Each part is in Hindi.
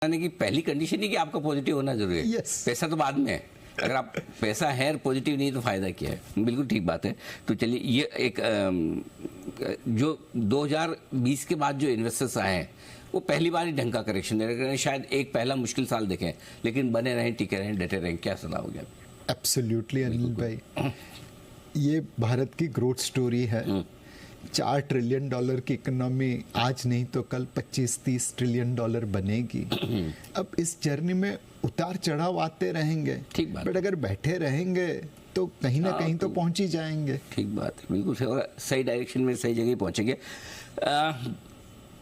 की पहली कंडीशन ही कि आपका पॉजिटिव होना जरूरी है। Yes. पैसा तो बाद में है, अगर आप पैसा है और पॉजिटिव नहीं तो फायदा क्या है। बिल्कुल ठीक बात है। तो चलिए ये एक जो 2020 के बाद जो इन्वेस्टर्स आए हैं वो पहली बार ही ढंग का करेक्शन दे रहे हैं। शायद एक पहला मुश्किल साल देखें, लेकिन बने रहें, टिके रहें, डटे रहें। क्या सलाह होगी आपकी? एब्सोल्युटली अनिल भाई, ये भारत की ग्रोथ स्टोरी है। $4 ट्रिलियन की इकोनॉमी आज नहीं तो कल 25-30 ट्रिलियन डॉलर बनेगी। अब इस जर्नी में उतार चढ़ाव आते रहेंगे, ठीक बात। बट अगर बैठे रहेंगे तो कहीं ना कहीं तो पहुंच ही जाएंगे। ठीक बात है, बिल्कुल सही डायरेक्शन में सही जगह पहुंचेंगे।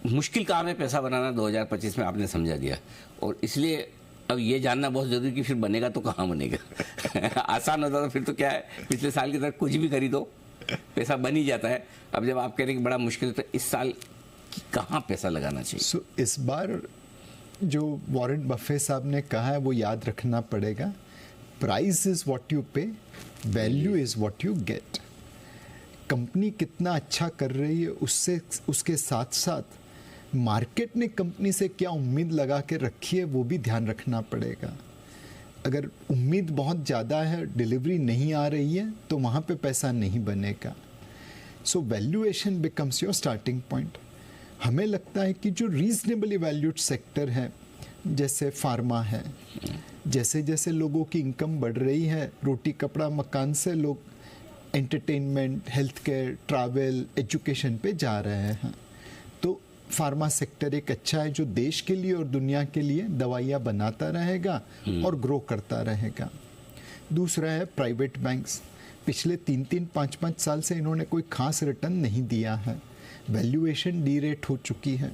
मुश्किल काम है पैसा बनाना, 2025 में आपने समझा दिया। और इसलिए अब ये जानना बहुत जरूरी कि फिर बनेगा तो कहाँ बनेगा। आसान होता तो फिर तो क्या है, पिछले साल की तरह कुछ भी खरीदो पैसा बन ही जाता है। अब जब आप कह रहे हैं कि बड़ा मुश्किल है, तो इस साल कहाँ पैसा लगाना चाहिए? इस बार जो वॉरेन बफे साहब ने कहा है वो याद रखना पड़ेगा। प्राइस इज व्हाट यू पे, value is what you get. Company कितना अच्छा कर रही है उससे, उसके साथ साथ मार्केट ने कंपनी से क्या उम्मीद लगा के रखी है वो भी ध्यान रखना पड़ेगा। अगर उम्मीद बहुत ज़्यादा है, डिलीवरी नहीं आ रही है, तो वहाँ पे पैसा नहीं बनेगा। So valuation becomes your starting point. हमें लगता है कि जो रीजनेबली वैल्यूड सेक्टर है, जैसे फार्मा है, जैसे जैसे लोगों की इनकम बढ़ रही है, रोटी कपड़ा मकान से लोग entertainment, health care, travel, education पे जा रहे हैं। तो फार्मा सेक्टर एक अच्छा है जो देश के लिए और दुनिया के लिए दवाइयाँ बनाता रहेगा और ग्रो करता रहेगा। दूसरा है प्राइवेट बैंक्स। पिछले 3-5 साल से इन्होंने कोई खास रिटर्न नहीं दिया है, वैल्यूएशन डी रेट हो चुकी है।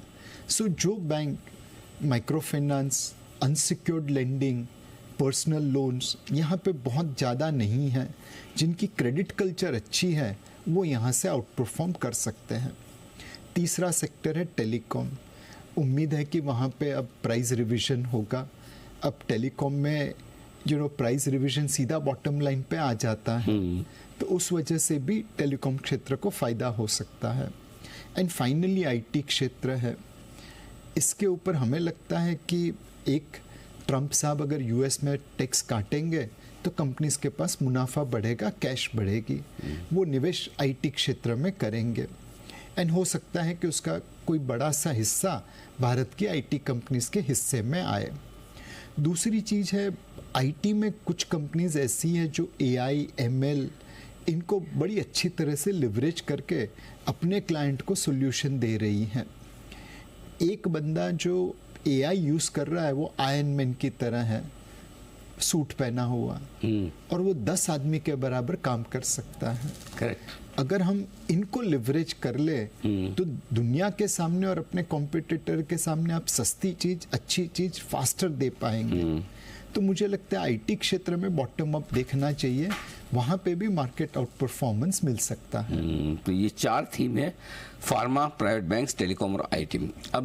सो जो bank micro finance, unsecured lending, personal loans यहाँ पे बहुत ज़्यादा नहीं है, जिनकी क्रेडिट कल्चर अच्छी है, वो यहाँ से आउट परफॉर्म कर सकते हैं। तीसरा सेक्टर है टेलीकॉम। उम्मीद है कि वहाँ पे अब प्राइस रिवीजन होगा। अब टेलीकॉम में प्राइस रिवीजन सीधा बॉटम लाइन पे आ जाता है, तो उस वजह से भी टेलीकॉम क्षेत्र को फ़ायदा हो सकता है। एंड फाइनली आईटी क्षेत्र है। इसके ऊपर हमें लगता है कि एक ट्रंप साहब अगर यूएस में टैक्स काटेंगे तो कंपनीज के पास मुनाफा बढ़ेगा, कैश बढ़ेगी, वो निवेश आईटी क्षेत्र में करेंगे। एंड हो सकता है कि उसका कोई बड़ा सा हिस्सा भारत की आईटी कंपनीज के हिस्से में आए। दूसरी चीज़ है, आईटी में कुछ कंपनीज ऐसी हैं जो एआई, एमएल, इनको बड़ी अच्छी तरह से लिवरेज करके अपने क्लाइंट को सोल्यूशन दे रही हैं। एक बंदा जो एआई यूज़ कर रहा है वो आयरन मैन की तरह है, सूट पहना हुआ, और वो 10 आदमी के बराबर काम कर सकता है। करेक्ट। अगर हम इनको लिवरेज कर ले तो दुनिया के सामने और अपने कॉम्पिटिटर के सामने आप सस्ती चीज, अच्छी चीज फास्टर दे पाएंगे। तो मुझे लगता है आईटी क्षेत्र में बॉटम अप देखना चाहिए, वहां पे भी मार्केट आउट परफॉर्मेंस मिल सकता है। तो ये 4 थीम है: फार्मा, प्राइवेट बैंक्स, टेलीकॉम और आईटी। अब